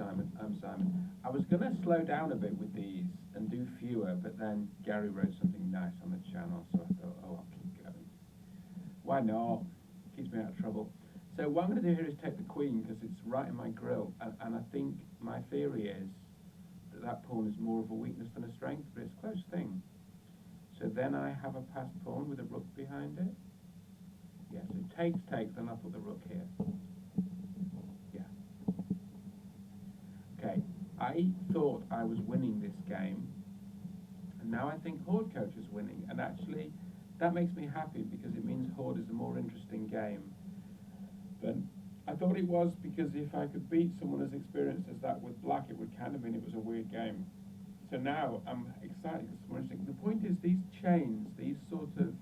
Simon. I'm Simon. I was going to slow down a bit with these and do fewer, but then Gary wrote something nice on the channel, so I thought, oh, I'll keep going. Why not? Keeps me out of trouble. So what I'm going to do here is take the queen because it's right in my grill, and I think my theory is that that pawn is more of a weakness than a strength, but it's a close thing. So then I have a passed pawn with a rook behind it. Yeah, so takes, then I'll put the rook here. Yeah. Okay, I thought I was winning this game, and now I think Horde Coach is winning, and actually that makes me happy because it means Horde is a more interesting game than I thought it was, because if I could beat someone as experienced as that with black, it would kind of mean it was a weird game. So now I'm excited because it's more interesting. The point is, these chains, these sort of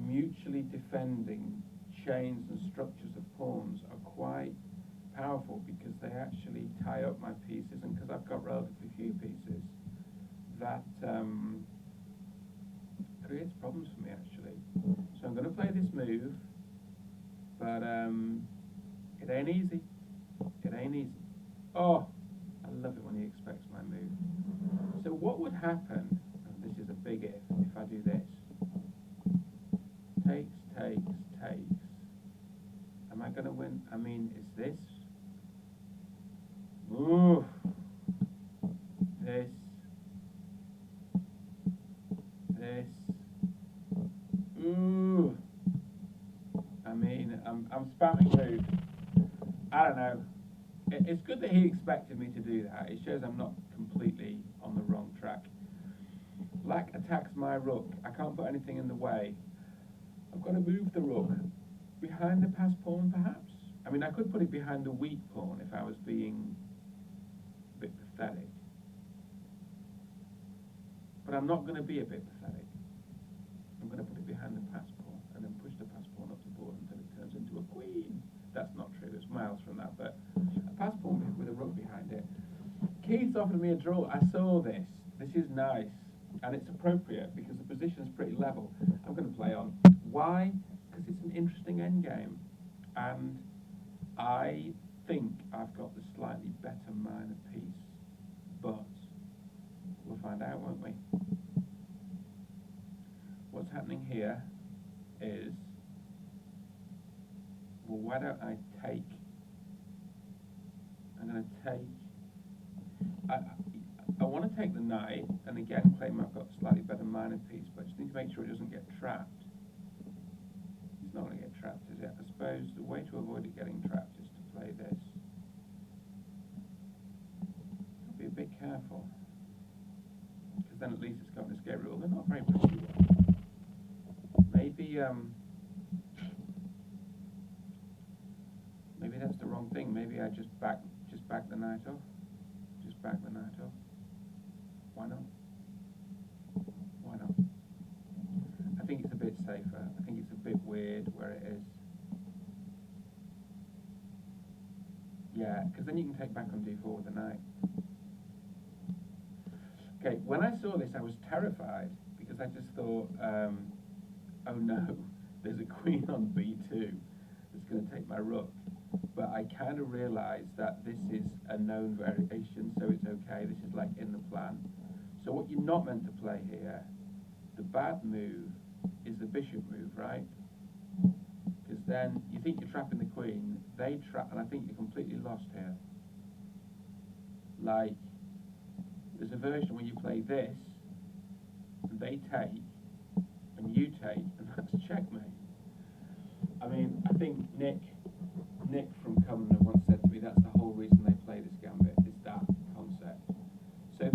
mutually defending chains and structures of pawns are quite powerful because they actually tie up my pieces, and because I've got relatively few pieces, that creates problems for me actually. So I'm going to play this move, but it ain't easy. It ain't easy. Oh, I love it when he expects my move. So what would happen, and this is a big if I do this, takes, am I going to win? I mean, is this? Ooh. This. Ooh. I mean, I'm spamming move. I don't know. It's good that he expected me to do that. It shows I'm not completely on the wrong track. Black attacks my rook. I can't put anything in the way. I've got to move the rook behind the passed pawn, perhaps. I mean, I could put it behind the weak pawn if I was being a bit pathetic. But I'm not going to be a bit pathetic. I'm going to put it behind the passed pawn and then push the passed pawn up the board until it turns into a queen. That's not true. It's miles from that. But a passed pawn with a rook behind it. Keith's offered me a draw. I saw this. This is nice. And it's appropriate because the position is pretty level. I'm going to play on. Why? Because it's an interesting endgame. And I think I've got the slightly better minor piece. But we'll find out, won't we? What's happening here is, well, why don't I take, I'm going to take, I want to take the knight and again claim I've got a slightly better minor piece, but I just need to make sure it doesn't get trapped. It's not going to get trapped, is it? I suppose the way to avoid it getting trapped is to play this. Be a bit careful, because then at least it's got an escape rule. They're not very pretty ones. Maybe that's the wrong thing. Maybe I just back the knight off. Just back the knight off. Why not? Why not? I think it's a bit safer. I think it's a bit weird where it is. Yeah, because then you can take back on d4 with the knight. Okay, when I saw this, I was terrified because I just thought, oh no, there's a queen on b2 that's going to take my rook. But I kind of realised that this is a known variation, so it's okay. This is like in the plan. So what you're not meant to play here, the bad move, is the bishop move, right? Because then you think you're trapping the queen, they trap, and I think you're completely lost here. Like, there's a version where you play this, and they take, and you take, and that's checkmate. I mean, I think Nick from Cumnor once said to me that's the whole reason they play this gambit, is that concept. So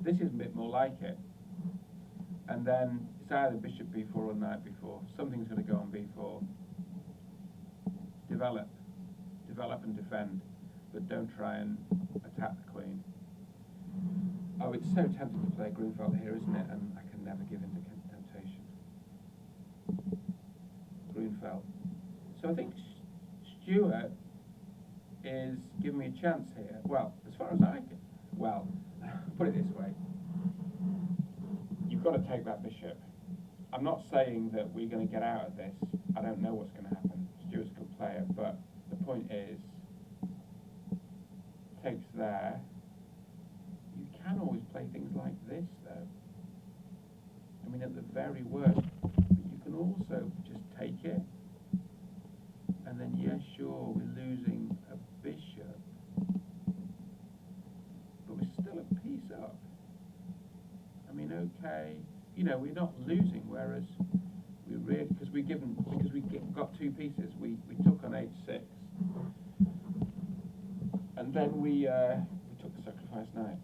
this is a bit more like it. And then it's either bishop b4 or knight b4. Something's going to go on b4. Develop and defend, but don't try and attack the queen. Oh, it's so tempting to play Grunfeld here, isn't it? And I can never give in to temptation. Grunfeld. So I think Stuart is giving me a chance here. Well, as far as I can. Well, put it this way. You've got to take that bishop. I'm not saying that we're going to get out of this. I don't know what's going to happen. Stuart's a good player, but the point is, take we're not losing, whereas we really, because got two pieces, we took on h6, and then we took the sacrifice knight.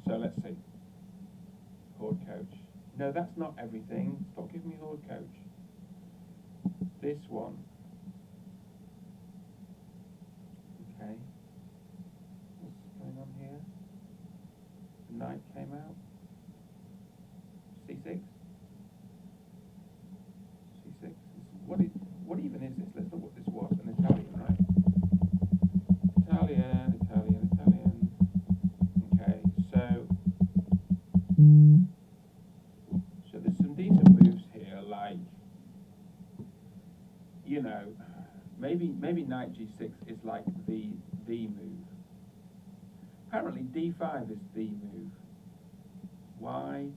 So let's see. Horde coach. No, that's not everything. Stop giving me horde coach. This one. Okay. What's going on here? The knight came out. C6. C6. What even is this? Let's look what this was. An Italian, right? Italian. Okay, so there's some decent moves here, like, maybe knight g6 is like the move. Apparently d5 is the move. Why?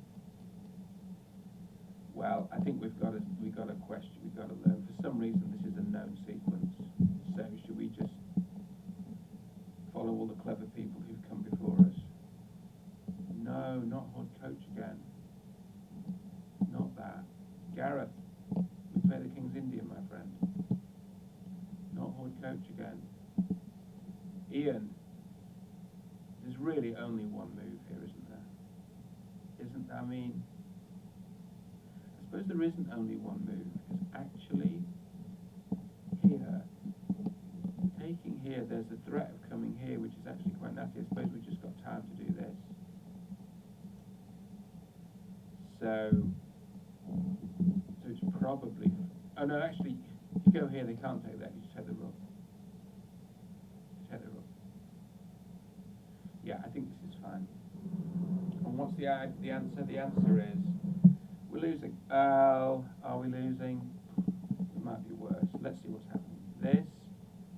Well, I think we've got to question. We've got to learn. For some reason, this is a known sequence. So should we just follow all the clever people who've come before us? No, not horde coach again. Not that. Gareth, we play the King's Indian, my friend. Not horde coach again. Ian, there's really only one move here, isn't there? I suppose there isn't only one move, because actually, here, taking here, there's a threat of coming here, which is actually quite nasty. I suppose we've just got time to do this. So it's probably... Oh no, actually, if you go here, they can't take that. You just take the rook. Yeah, I think this is fine. And what's the answer? The answer is we're losing. Oh, are we losing? It might be worse. Let's see what's happening. This,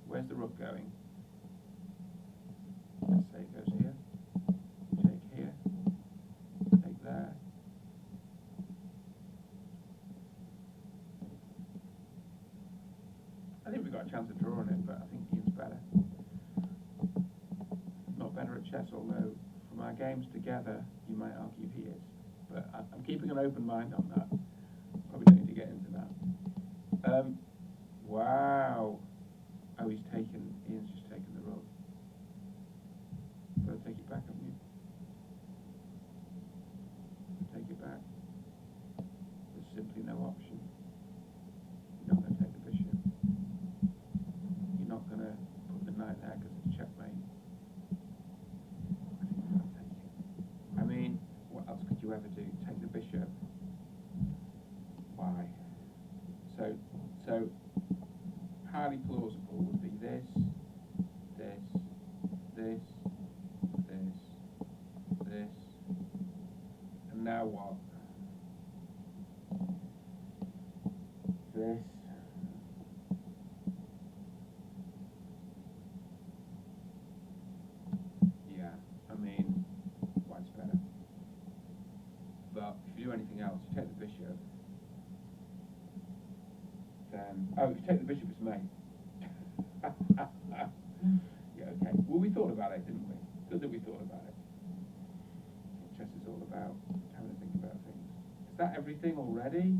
where's the rook going? Let's say it goes here. Take here. Take there. I think we've got a chance of drawing it, but I think Ian's better. Not better at chess, although from our games together, you might argue he is. But I'm keeping an open mind on that. Probably don't need to get into that. Wow. Oh, Ian's just taken the rook. Got to take it back, haven't you? Take it back. There's simply no option. You're not going to take the bishop. You're not going to put the knight there because it's checkmate. I think you've got to take it. I mean, what else could you ever do? Take the bishop. Why? So highly plausible would be this, and now what? This. Yeah, I mean, white's better. But if you do anything else, you take the bishop, then... Oh, if you take the bishop, it's mate. Yeah, okay. Well, we thought about it, didn't we? Good that we thought about it. That's what chess is all about, having to think about things. Is that everything already?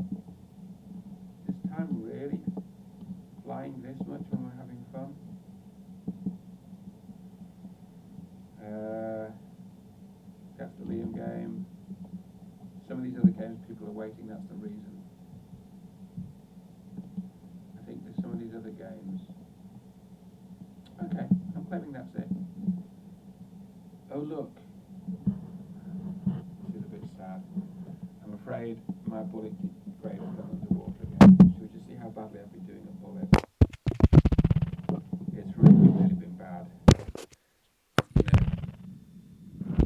Is time really flying this much when we're having fun? That's the Liam game. Some of these other games, people are waiting, that's the reason. I think there's some of these other games. Okay, I'm claiming that's it. Oh look, this is a bit sad. I'm afraid my bullet grade has gone underwater again. Should we just see how badly I've been doing at bullet? It's really, really been bad.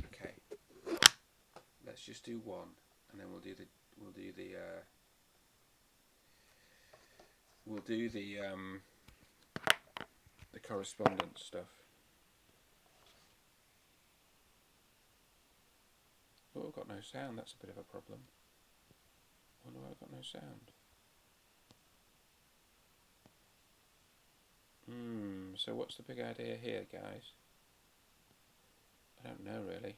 Okay. Let's just do one, and then we'll do the correspondence stuff. Oh, I've got no sound. That's a bit of a problem. Wonder why I've got no sound. So what's the big idea here, guys? I don't know really.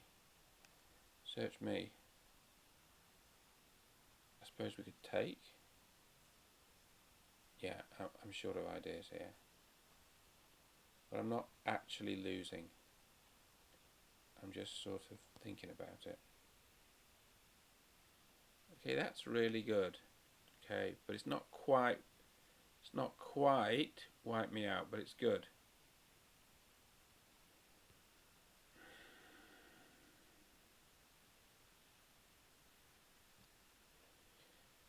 Search me. suppose we could take. Yeah, I'm short of ideas here. But I'm not actually losing. I'm just sort of thinking about it. Okay, that's really good. Okay, but it's not quite wipe me out, but it's good.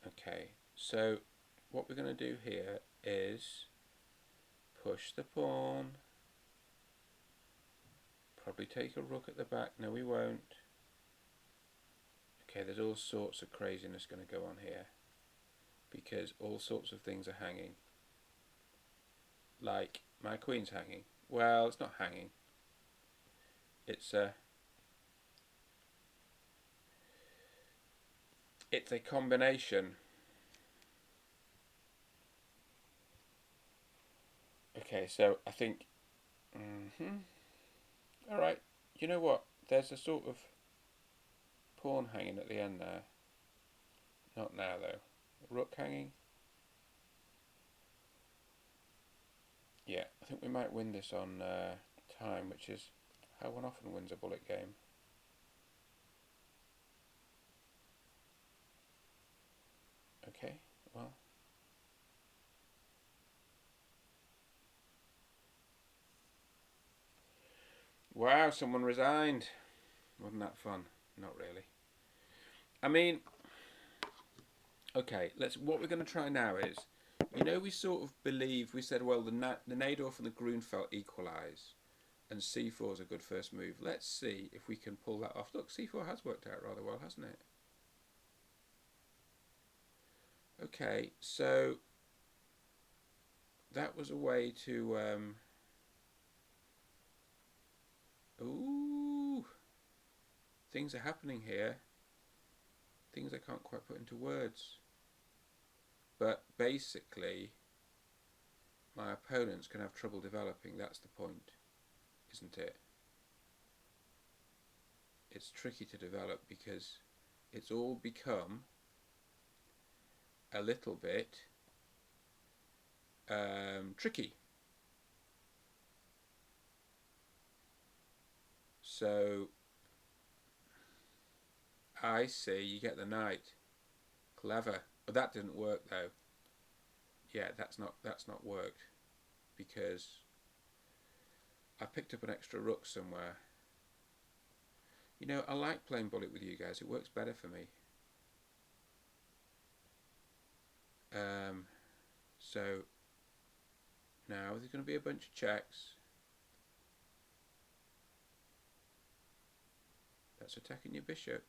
Okay, so what we're going to do here is push the pawn. Probably take a rook at the back. No, we won't. Okay, there's all sorts of craziness going to go on here because all sorts of things are hanging. Like my queen's hanging. Well, it's not hanging. It's a combination. Okay, so I think. All right. You know what? There's a sort of pawn hanging at the end there. Not now though. Rook hanging. Yeah, I think we might win this on time, which is how one often wins a bullet game. Okay, well. Wow, someone resigned. Wasn't that fun? Not really. I mean, okay, what we're going to try now is, we sort of believe, we said, well, the Nadorf and the Grunfeld equalise, and c4 is a good first move. Let's see if we can pull that off. Look, c4 has worked out rather well, hasn't it? Okay, so that was a way to. Ooh, things are happening here. Things I can't quite put into words. But basically, my opponents can have trouble developing. That's the point, isn't it? It's tricky to develop because it's all become a little bit tricky. So I see you get the knight. Clever. But that didn't work though. Yeah, that's not worked because I picked up an extra rook somewhere. I like playing bullet with you guys. It works better for me. So now there's going to be a bunch of checks. That's attacking your bishop.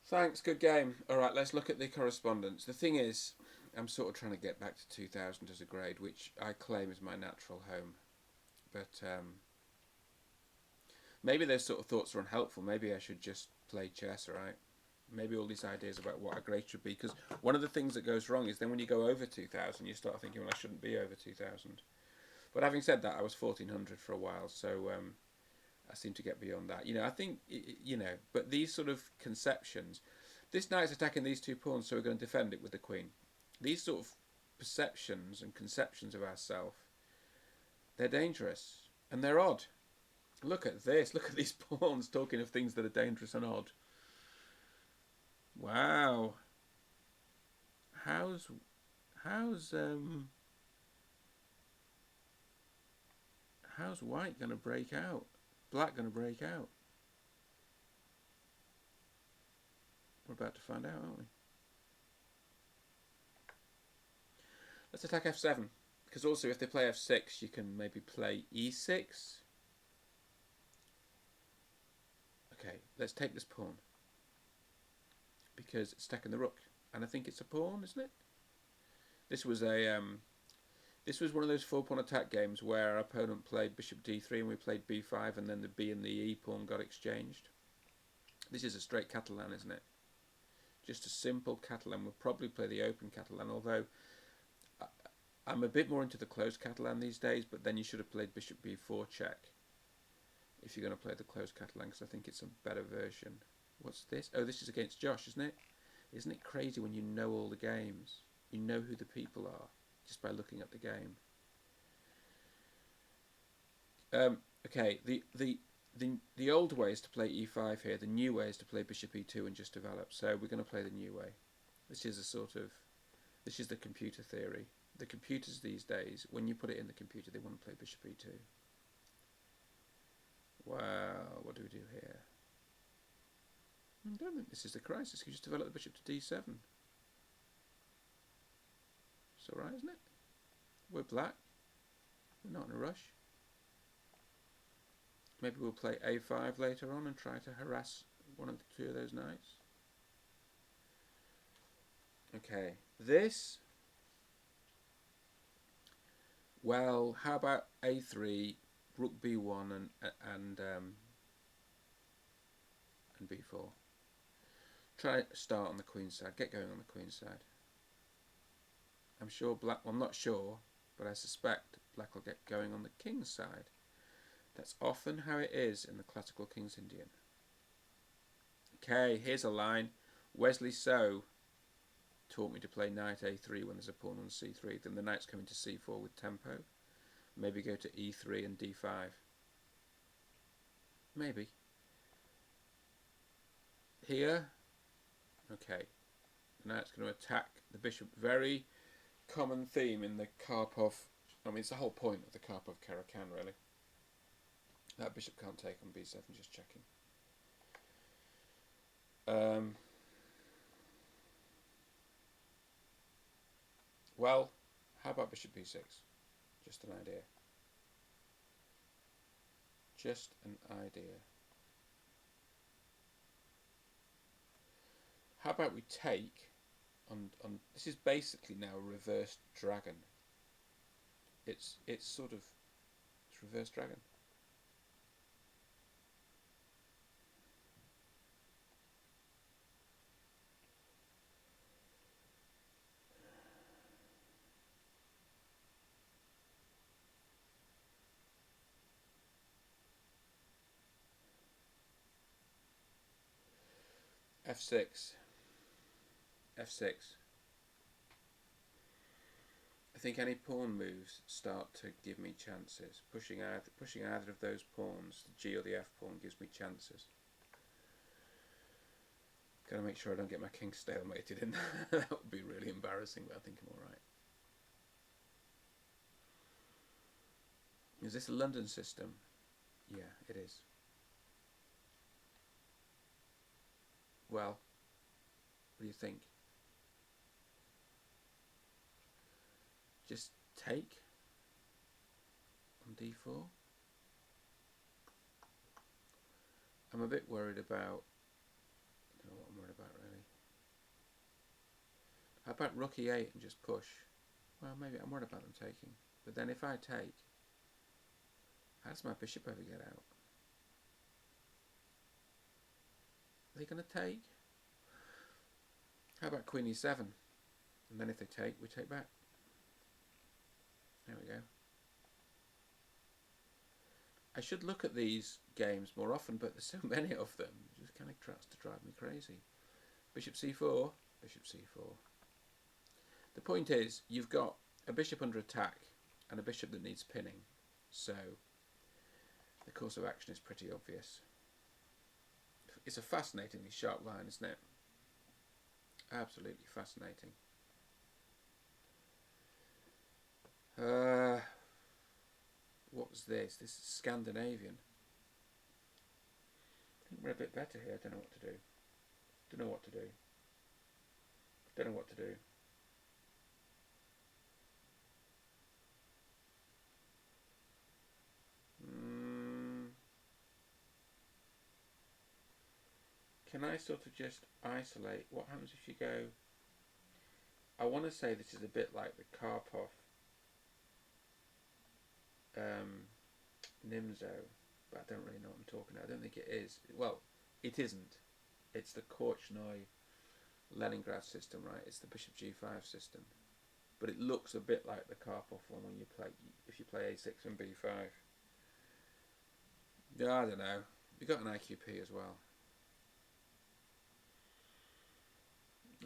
Thanks, good game. All right, let's look at the correspondence. The thing is, I'm sort of trying to get back to 2000 as a grade, which I claim is my natural home. But maybe those sort of thoughts are unhelpful. Maybe I should just play chess, right? Maybe all these ideas about what a grade should be. Because one of the things that goes wrong is then when you go over 2000, you start thinking, well, I shouldn't be over 2000. But having said that, I was 1400 for a while, so I seem to get beyond that. I think, but these sort of conceptions, this knight's attacking these two pawns, so we're going to defend it with the queen. These sort of perceptions and conceptions of ourselves, they're dangerous and they're odd. Look at this. Look at these pawns talking of things that are dangerous and odd. Wow. How's how's um how's white gonna break out? Black gonna break out? We're about to find out, aren't we? Let's attack f7. Because also if they play f6, you can maybe play e6. Okay, let's take this pawn. Because it's attacking the rook. And I think it's a pawn, isn't it? This was one of those 4-pawn attack games where our opponent played bishop d3 and we played b5 and then the b and the e pawn got exchanged. This is a straight Catalan, isn't it? Just a simple Catalan. We'll probably play the open Catalan, although I'm a bit more into the closed Catalan these days, but then you should have played bishop b4 check if you're going to play the closed Catalan, because I think it's a better version. What's this? Oh, this is against Josh, isn't it? Isn't it crazy when you know all the games? You know who the people are just by looking at the game. Okay, the old way is to play e5 here. The new way is to play bishop e2 and just develop. So we're going to play the new way. This is the computer theory. The computers these days, when you put it in the computer, they want to play bishop e2. Wow, what do we do here? I don't think this is the crisis. You just develop the bishop to d7. It's alright, isn't it? We're black. We're not in a rush. Maybe we'll play a5 later on and try to harass one of the two of those knights. Okay, this. Well, how about a3, rook b1 and b4. Try to start on the queen side. Get going on the queen side. I'm sure black. Well, I'm not sure, but I suspect black will get going on the king's side. That's often how it is in the classical King's Indian. Okay, here's a line. Wesley So taught me to play knight a3 when there's a pawn on c3. Then the knight's coming to c4 with tempo. Maybe go to e3 and d5. Maybe. Here. Okay. Now it's going to attack the bishop. Very common theme in the Karpov. I mean, it's the whole point of the Karpov-Karakan, really. That bishop can't take on b7, just checking. Well, how about bishop b6? Just an idea. Just an idea. How about we take on this is basically now a reversed dragon. It's reverse dragon. f6. f6. I think any pawn moves start to give me chances. Pushing either of those pawns, the G or the F pawn, gives me chances. Gotta make sure I don't get my king stalemated in there. That would be really embarrassing, but I think I'm alright. Is this a London system? Yeah, it is. Well, what do you think? Just take on d4. I'm a bit worried about. I don't know what I'm worried about really. How about rook e8 and just push? Well, maybe I'm worried about them taking. But then if I take, how does my bishop ever get out? Are they going to take? How about queen e7? And then if they take, we take back. There we go. I should look at these games more often, but there's so many of them. It just kind of tries to drive me crazy. Bishop c4, bishop c4. The point is, you've got a bishop under attack and a bishop that needs pinning. So the course of action is pretty obvious. It's a fascinatingly sharp line, isn't it? Absolutely fascinating. What was this? This is Scandinavian. I think we're a bit better here. I don't know what to do. Don't know what to do. Don't know what to do. Can I sort of just isolate? What happens if you go? I want to say this is a bit like the Karpov Nimzo, but I don't really know what I'm talking about. I don't think it is. Well, it isn't. It's the Korchnoi Leningrad system, right? It's the bishop g5 system, but it looks a bit like the Karpov one when you play if you play a6 and b5. Yeah, I don't know. We got an IQP as well.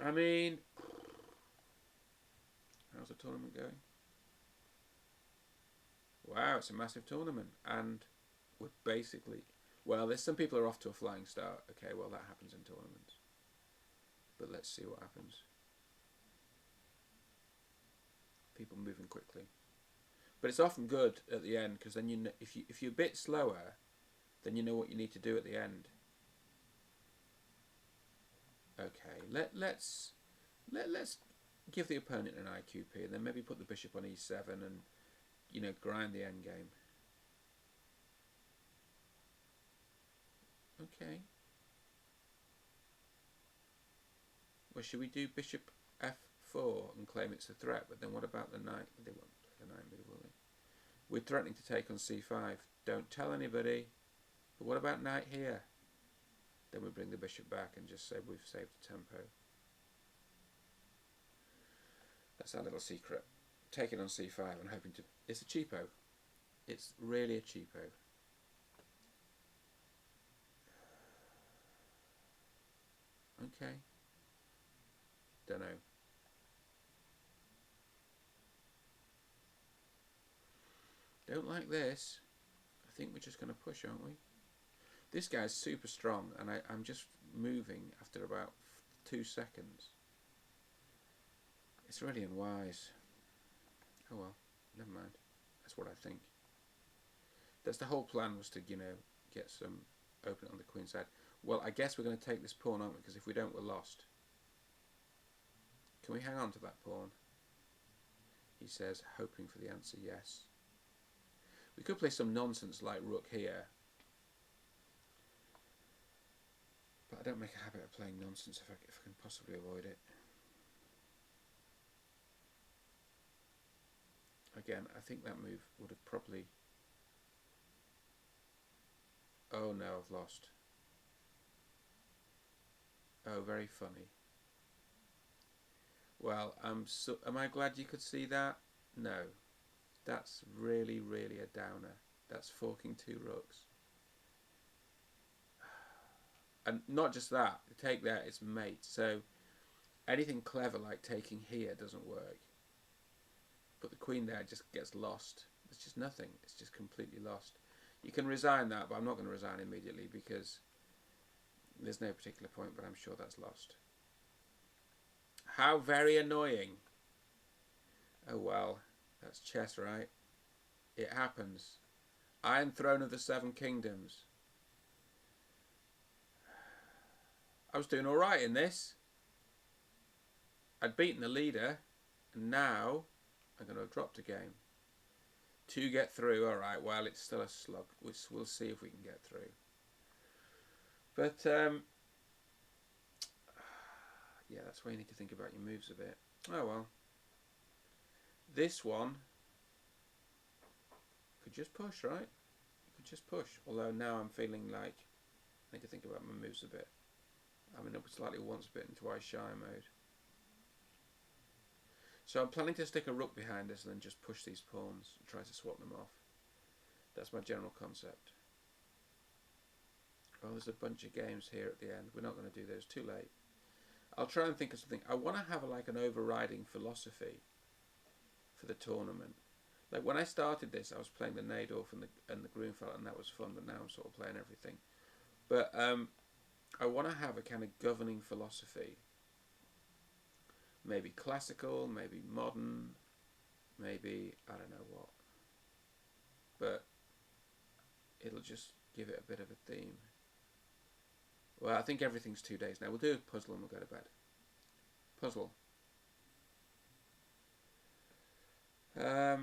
I mean, how's the tournament going? Wow, it's a massive tournament, and we're basically, well, there's some people are off to a flying start. Okay, well that happens in tournaments, but let's see what happens. People moving quickly, but it's often good at the end because then you know, if you're a bit slower, then you know what you need to do at the end. Okay, let's give the opponent an IQP and then maybe put the bishop on e7 and grind the end game. Okay. Well, should we do bishop f4 and claim it's a threat? But then what about the knight? They won't play the knight move, will they? We're threatening to take on c5. Don't tell anybody. But what about knight here? Then we bring the bishop back and just say we've saved the tempo. That's our little secret. Taking on c5 and hoping to... It's a cheapo. It's really a cheapo. Okay. Don't know. Don't like this. I think we're just going to push, aren't we? This guy's super strong, and I'm just moving after about 2 seconds. It's really unwise. Oh well, never mind. That's what I think. That's the whole plan, was to, get some open on the queen side. Well, I guess we're going to take this pawn, aren't we? Because if we don't, we're lost. Can we hang on to that pawn? He says, hoping for the answer yes. We could play some nonsense like rook here. But I don't make a habit of playing nonsense if I can possibly avoid it. Again, I think that move would have probably... Oh no, I've lost. Oh, very funny. Well, am I glad you could see that? No. That's really, really a downer. That's forking 2 rooks. And not just that, the take there is mate. So anything clever like taking here doesn't work. But the queen there just gets lost. It's just nothing. It's just completely lost. You can resign that, but I'm not going to resign immediately because there's no particular point, but I'm sure that's lost. How very annoying. Oh well, that's chess, right? It happens. Iron Throne of the Seven Kingdoms. I was doing alright in this. I'd beaten the leader, and now I'm going to have dropped a game. To get through, alright, well, it's still a slug. We'll see if we can get through. But, yeah, that's why you need to think about your moves a bit. Oh, well. This one could just push, right? You could just push. Although now I'm feeling like I need to think about my moves a bit. I'm in a slightly once bitten, twice shy mode. So I'm planning to stick a rook behind this and then just push these pawns and try to swap them off. That's my general concept. Oh, there's a bunch of games here at the end. We're not going to do those. Too late. I'll try and think of something. I want to have like an overriding philosophy for the tournament. Like when I started this, I was playing the Nadorf and the Grunfeld, and that was fun. But now I'm sort of playing everything. But I want to have a kind of governing philosophy. Maybe classical, maybe modern, maybe I don't know what. But it'll just give it a bit of a theme. Well, I think everything's 2 days now. We'll do a puzzle and we'll go to bed. Puzzle. How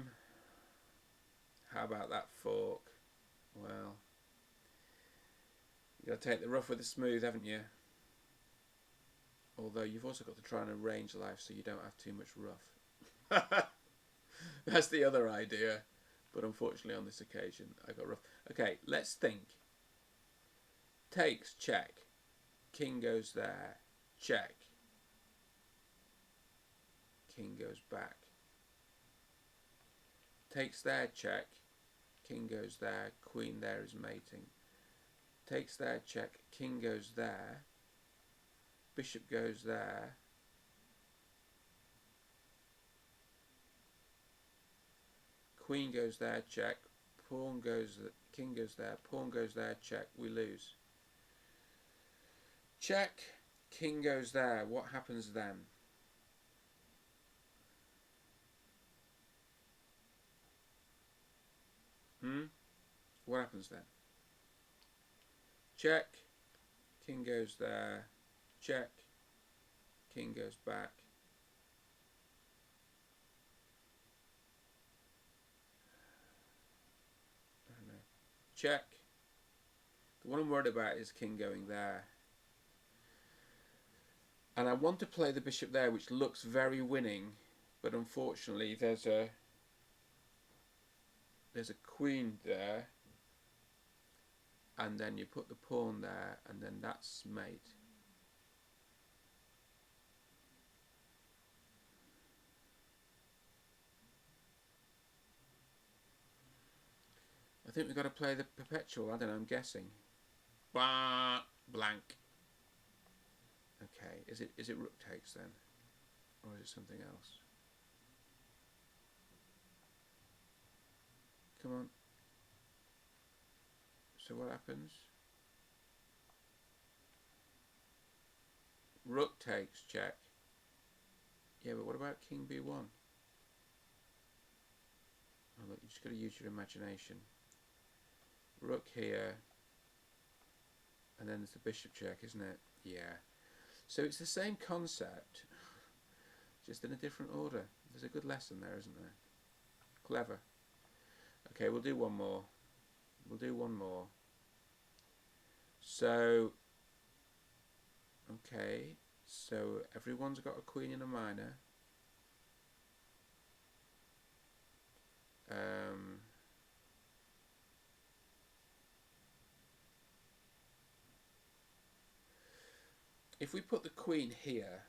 about that fork? Well, you got to take the rough with the smooth, haven't you? Although you've also got to try and arrange life so you don't have too much rough. That's the other idea. But unfortunately on this occasion I got rough. Okay, let's think. Takes, check. King goes there, check. King goes back. Takes there, check. King goes there, queen there is mating. Takes there, check. King goes there. Bishop goes there. Queen goes there, check. Pawn goes, king goes there. Pawn goes there, check. We lose. Check. King goes there. What happens then? What happens then? Check. King goes there. Check. King goes back. I don't know. Check. The one I'm worried about is king going there. And I want to play the bishop there, which looks very winning, but unfortunately there's a queen there, and then you put the pawn there, and then that's mate. I think we've got to play the perpetual. I don't know, I'm guessing. Bah, blank. Okay, is it rook takes then? Or is it something else? Come on. So what happens? Rook takes, check. Yeah, but what about king b1? Oh look, you just got to use your imagination. Rook here. And then there's the bishop check, isn't it? Yeah. So it's the same concept, just in a different order. There's a good lesson there, isn't there? Clever. Okay, we'll do one more. We'll do one more. So, okay, so everyone's got a queen and a minor. If we put the queen here,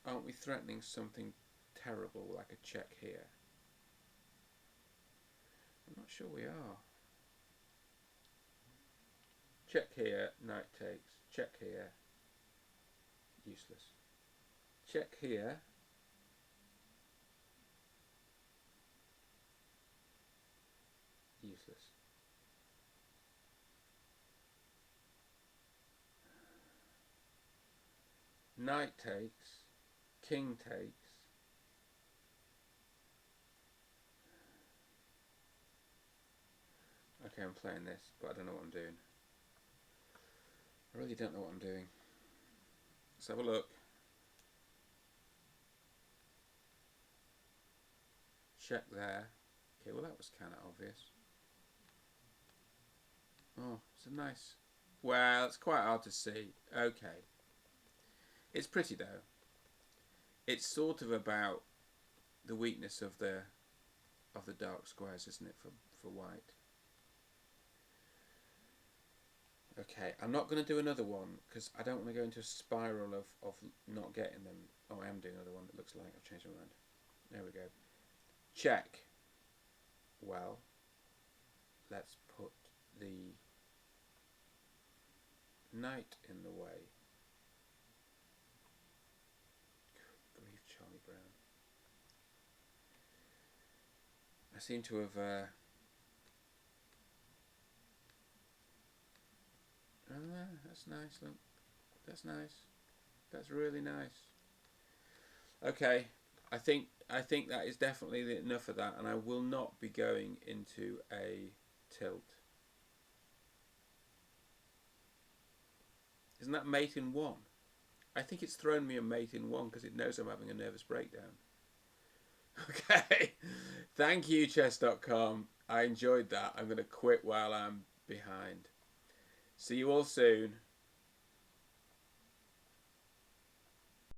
aren't we threatening something terrible like a check here? I'm not sure we are. Check here, knight takes. Check here, useless. Check here. Useless. Knight takes. King takes. Okay, I'm playing this, but I don't know what I'm doing. I really don't know what I'm doing. Let's have a look. Check there. Okay, well that was kind of obvious. Oh, it's a nice... Well, it's quite hard to see. Okay. It's pretty though. It's sort of about the weakness of the dark squares, isn't it, for white? Okay, I'm not going to do another one because I don't want to go into a spiral of not getting them. Oh, I am doing another one. It looks like I've changed my mind. There we go. Check. Well, let's put the knight in the way. Good grief, Charlie Brown. I seem to have... Oh, that's nice, look. That's nice. That's really nice. Okay, I think that is definitely enough of that, and I will not be going into a tilt. Isn't that mate in one? I think it's thrown me a mate in one because it knows I'm having a nervous breakdown. Okay, thank you, chess.com. I enjoyed that. I'm going to quit while I'm behind. See you all soon.